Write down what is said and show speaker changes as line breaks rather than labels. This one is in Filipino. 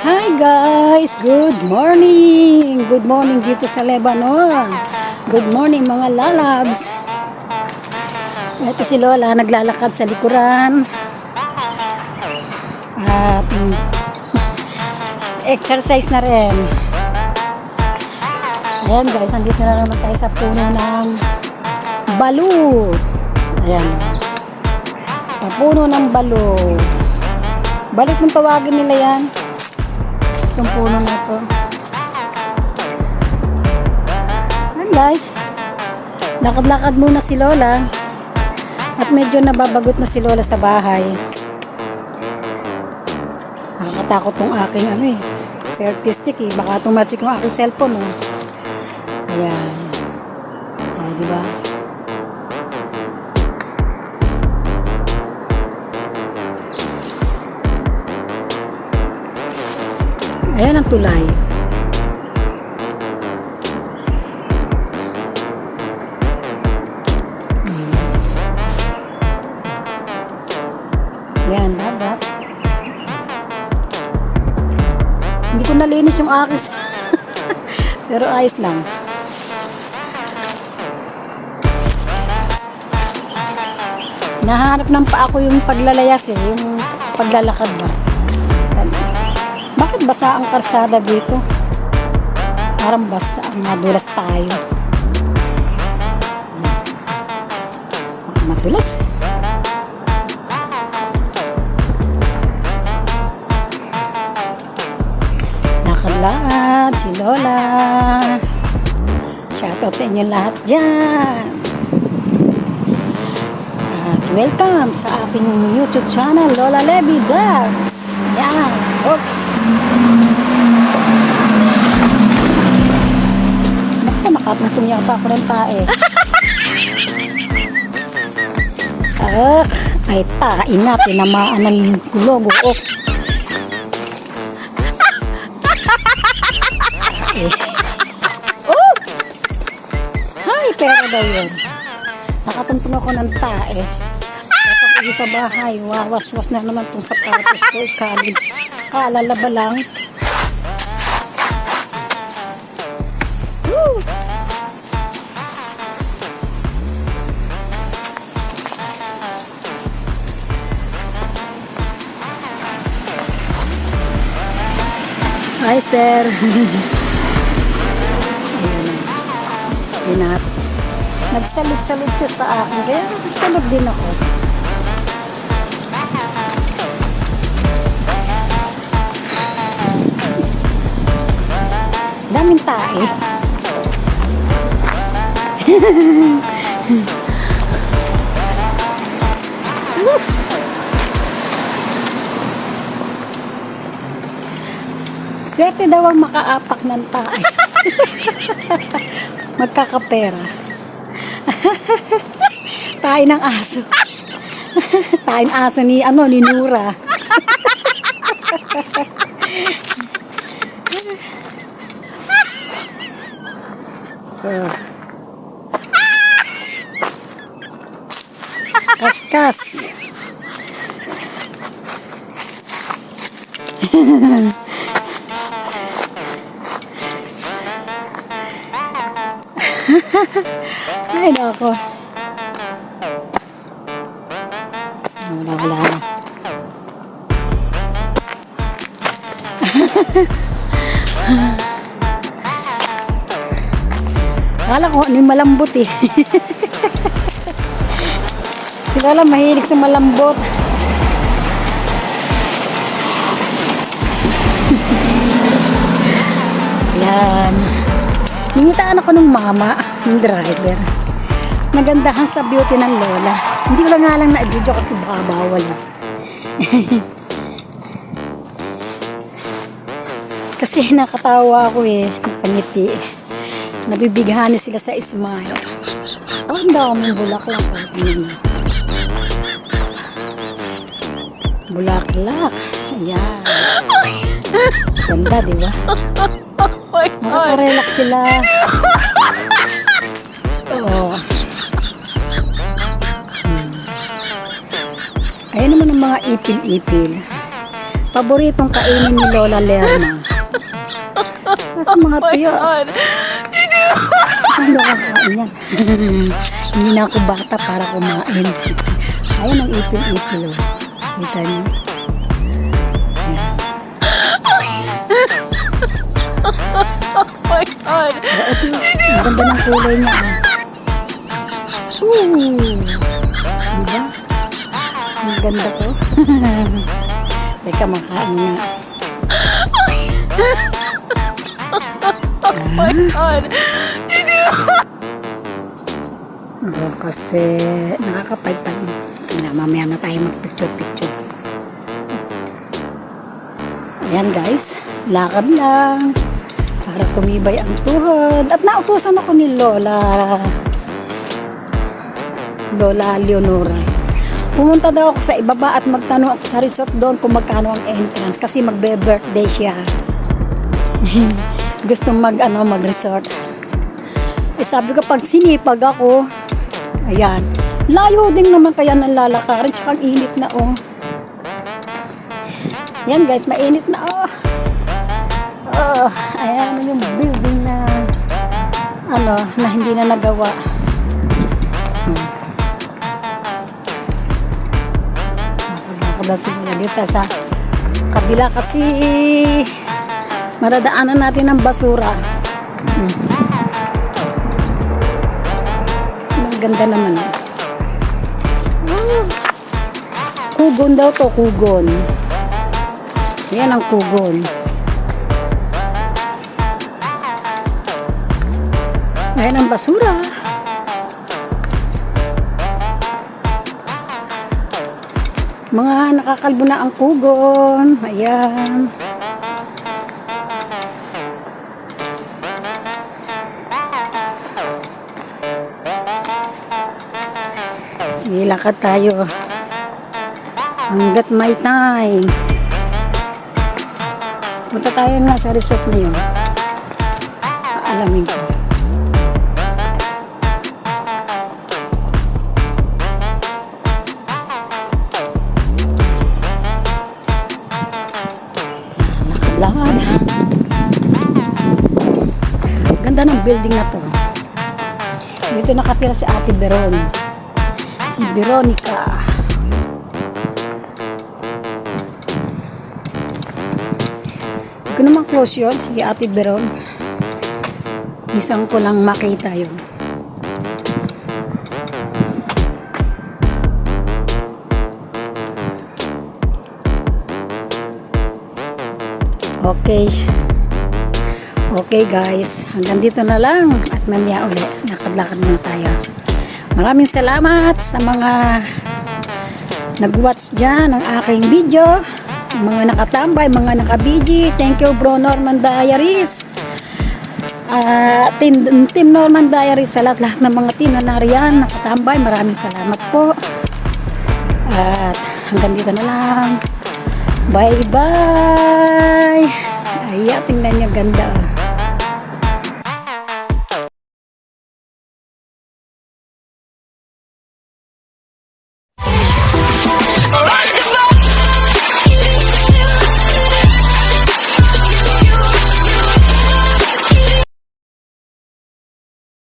Hi guys! Good morning! Good morning dito sa Lebanon. Good morning mga lalabs. Ito si Lola naglalakad sa likuran. At exercise na rin. Ayan guys, nandito na naman tayo sa puno ng balu. Ayan. Sa puno ng balu. Balik kung tawagin nila yan. Itong puno na to. Ayan guys. Lakad-lakad muna si Lola. At medyo nababagot na si Lola sa bahay. Nakakatakot tong aking selfie stick eh. Baka tumasik yung aking cellphone oh. Ayan. Ay, diba? Ayan ang tulay. Ayan, dapat. Hindi ko nalinis yung akis. Pero ayos lang. Nahanap ng pa ako yung paglalayas eh. Yung paglalakad ba. Bakit basa ang karsada dito? Parang basa. Madulas tayo. Madulas. Lakad-lakad si Lola. Shoutout sa inyo lahat dyan. At welcome sa aking YouTube channel, Lola Levy Vlogs. Yan. Oops. Naku, nakatuntong yata ako ng tae. Ay, tain na. Tinamaan ng kulog. Oh. Oh! Ay, pera daw yun. Nakatuntong ako ng tae. Kapag sa bahay, wawas-was na naman itong sapatos ko. Ikalid. Kalalaba lang. Woo! Hi, sir. Nagsalud-salud siya sa akin. Kaya nagsalud din ako. Daming tae. Woof! Swerte daw ang makaapak ng tae. Magkakapera. Tae ng aso. Tae ng aso ni Nura. Kaskas. Ay, nako. Wala na. Akala ko ano yung malambot eh. Si Lola mahilig sa malambot. Yan. Ningitaan ako ng mama, ng driver. Nagandahan sa beauty ng Lola. Hindi ko lang nga lang na-video kasi baka bawal. Kasi nakatawa ako eh. Napangiti. Nabibighani sila sa smile. Oh, ang daming bulaklak. Bulaklak. Ayan. Ganda, diba? Nakaka-relax sila. Oo. Ayan naman ang mga ipil-ipil. paboritong kainin ni Lola Lerma. Nasa mga tuyo. Ano kakain yan? Hindi na ako bata para kumain. Ayan ang ipil-ipil. Kita niyo?
Oh my God!
Ang ganda ng kulay niya. Diba? Ang ganda ko. Teka, makain nga.
Oh my God!
Kasi nakakapagpag. Sige, mamaya na tayo mag-picture-picture. Ayan guys, lakad lang para tumibay ang tuhod. At nautusan ako ni Lola Leonora. Pumunta daw ako sa ibaba at magtanong ako sa resort doon kung magkano ang entrance kasi magbe-birthday siya. Gustong mag-resort. Eh sabi ko pag sinipag ako, ayan, layo din naman kaya ng lalakarin, tsaka ang init na yan guys, mainit na ayan yung building na na hindi na nagawa. Nakakala siguro dito sa kabila kasi maradaanan natin ng basura. Ganda naman. Kugon daw to, kugon. Yan ang kugon. Ayan ang basura. Mga nakakalbo na ang kugon. Ayan. Sige, lakad tayo hanggat may time. Punta tayo nga sa resort na yun. Paalamin ko. Lakad. Ganda ng building na to. Dito nakatira si Ate Veron. Si Veronica. Hindi ko naman close yun. Si Ate Veron. Isang ko lang makita yun. Okay. Okay guys. Hanggang dito na lang. At mamaya ulit. Lakad-lakad muna tayo. Maraming salamat sa mga nag-watch dyan ng aking video, mga nakatambay, mga nakabiji. Thank you Bro Norman Diaries, Team Norman Diaries, sa lahat ng mga team na nariyan, nakatambay. Maraming salamat po. At hanggang dito na lang. Bye bye. Ay, tingnan niyo, ganda.